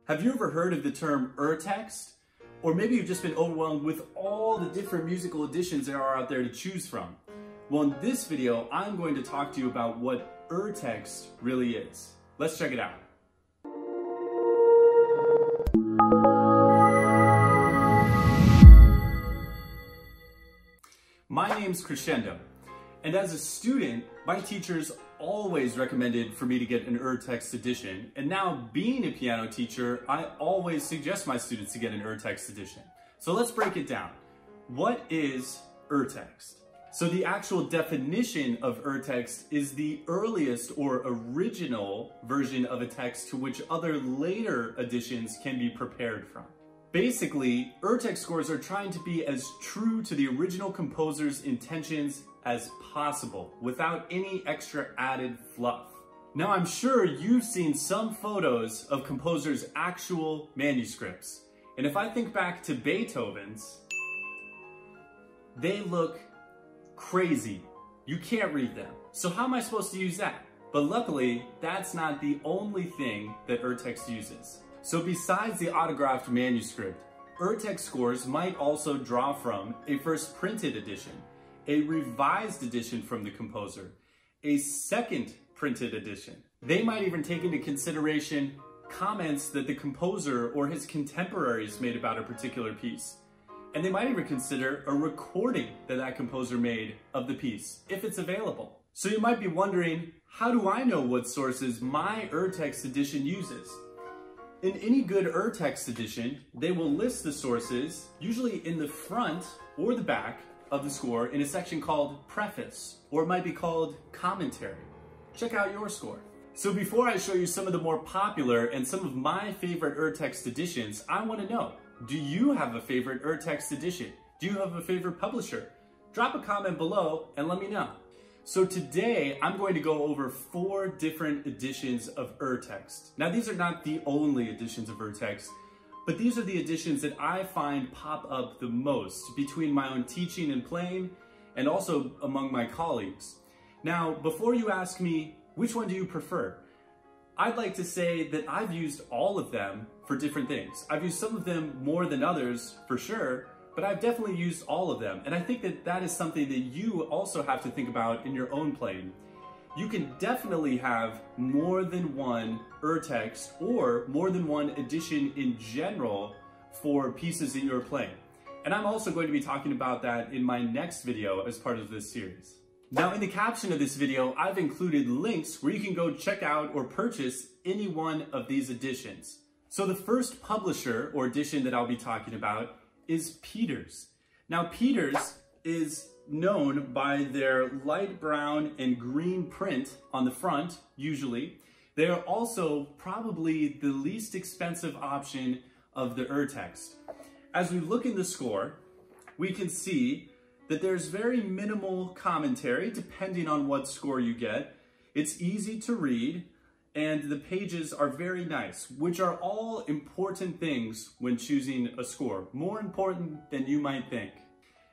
Have you ever heard of the term Urtext? Or maybe you've just been overwhelmed with all the different musical editions there are out there to choose from. Well, in this video, I'm going to talk to you about what Urtext really is. Let's check it out. My name's Crescendo, and as a student, my teachers always recommended for me to get an Urtext edition, and now being a piano teacher, I always suggest my students to get an Urtext edition. So let's break it down. What is Urtext? So the actual definition of Urtext is the earliest or original version of a text to which other later editions can be prepared from. Basically, Urtext scores are trying to be as true to the original composer's intentions as possible, without any extra added fluff. Now, I'm sure you've seen some photos of composers' actual manuscripts, and if I think back to Beethoven's, they look crazy. You can't read them. So how am I supposed to use that? But luckily, that's not the only thing that Urtext uses. So besides the autographed manuscript, Urtext scores might also draw from a first printed edition, a revised edition from the composer, a second printed edition. They might even take into consideration comments that the composer or his contemporaries made about a particular piece. And they might even consider a recording that that composer made of the piece, if it's available. So you might be wondering, how do I know what sources my Urtext edition uses? In any good Urtext edition, they will list the sources, usually in the front or the back of the score in a section called Preface, or it might be called Commentary. Check out your score. So before I show you some of the more popular and some of my favorite Urtext editions, I want to know, do you have a favorite Urtext edition? Do you have a favorite publisher? Drop a comment below and let me know. So today, I'm going to go over 4 different editions of Urtext. Now, these are not the only editions of Urtext, but these are the editions that I find pop up the most between my own teaching and playing, and also among my colleagues. Now, before you ask me, which one do you prefer? I'd like to say that I've used all of them for different things. I've used some of them more than others, for sure, but I've definitely used all of them. And I think that that is something that you also have to think about in your own playing. You can definitely have more than one Urtext or more than one edition in general for pieces that you're playing. And I'm also going to be talking about that in my next video as part of this series. Now, in the caption of this video, I've included links where you can go check out or purchase any one of these editions. So the first publisher or edition that I'll be talking about is Peters. Now, Peters is known by their light brown and green print on the front, usually. They are also probably the least expensive option of the Urtext. As we look in the score, we can see that there's very minimal commentary depending on what score you get. It's easy to read, and the pages are very nice, which are all important things when choosing a score, more important than you might think.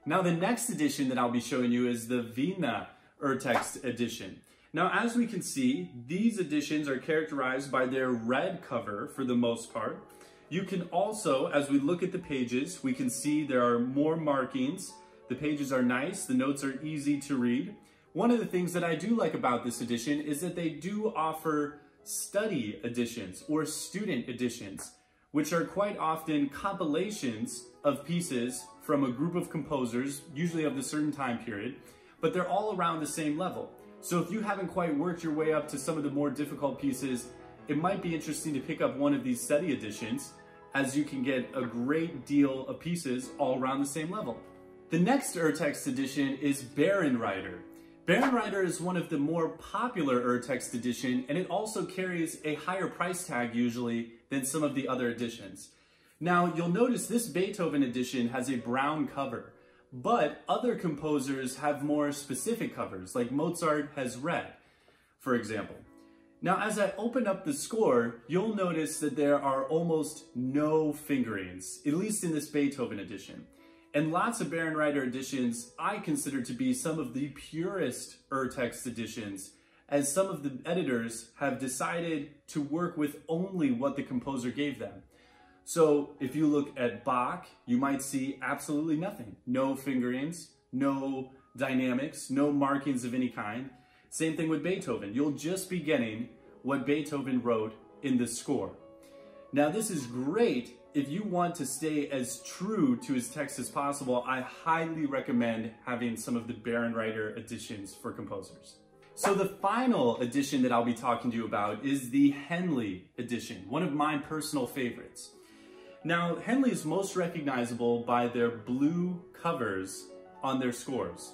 Now, the next edition that I'll be showing you is the Vienna Urtext edition. Now, as we can see, these editions are characterized by their red cover for the most part. You can also, as we look at the pages, we can see there are more markings. The pages are nice, the notes are easy to read. One of the things that I do like about this edition is that they do offer study editions or student editions, which are quite often compilations of pieces from a group of composers, usually of a certain time period, but they're all around the same level. So if you haven't quite worked your way up to some of the more difficult pieces, it might be interesting to pick up one of these study editions, as you can get a great deal of pieces all around the same level. The next Urtext edition is Bärenreiter. Bärenreiter is one of the more popular Urtext edition, and it also carries a higher price tag usually than some of the other editions. Now, you'll notice this Beethoven edition has a brown cover, but other composers have more specific covers, like Mozart has red, for example. Now, as I open up the score, you'll notice that there are almost no fingerings, at least in this Beethoven edition. And lots of Bärenreiter editions I consider to be some of the purest Urtext editions as some of the editors have decided to work with only what the composer gave them. So if you look at Bach, you might see absolutely nothing. No fingerings, no dynamics, no markings of any kind. Same thing with Beethoven. You'll just be getting what Beethoven wrote in the score. Now this is great if you want to stay as true to his text as possible. I highly recommend having some of the Bärenreiter editions for composers. So the final edition that I'll be talking to you about is the Henley edition, one of my personal favorites. Now, Henley is most recognizable by their blue covers on their scores.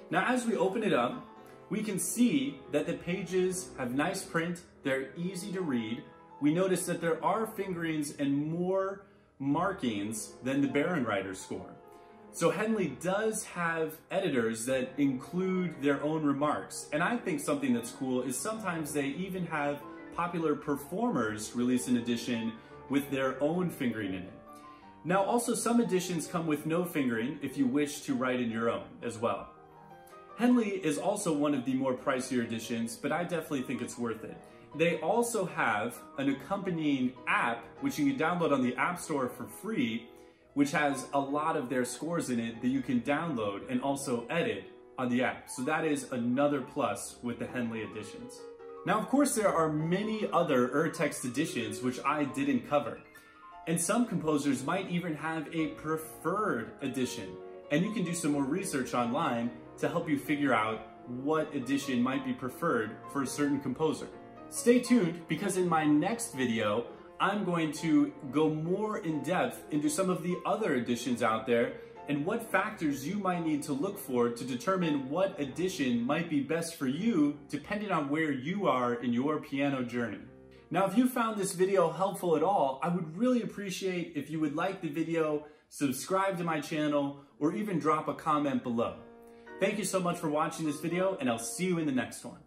Now, as we open it up, we can see that the pages have nice print, they're easy to read. We notice that there are fingerings and more markings than the Bärenreiter score. So Henley does have editors that include their own remarks. And I think something that's cool is sometimes they even have popular performers release an edition with their own fingering in it. Now also some editions come with no fingering if you wish to write in your own as well. Henley is also one of the more pricier editions, but I definitely think it's worth it. They also have an accompanying app which you can download on the App Store for free, which has a lot of their scores in it that you can download and also edit on the app. So that is another plus with the Henley editions. Now, of course, there are many other Urtext editions which I didn't cover. And some composers might even have a preferred edition. And you can do some more research online to help you figure out what edition might be preferred for a certain composer. Stay tuned, because in my next video, I'm going to go more in depth into some of the other editions out there and what factors you might need to look for to determine what edition might be best for you depending on where you are in your piano journey. Now, if you found this video helpful at all, I would really appreciate if you would like the video, subscribe to my channel, or even drop a comment below. Thank you so much for watching this video, and I'll see you in the next one.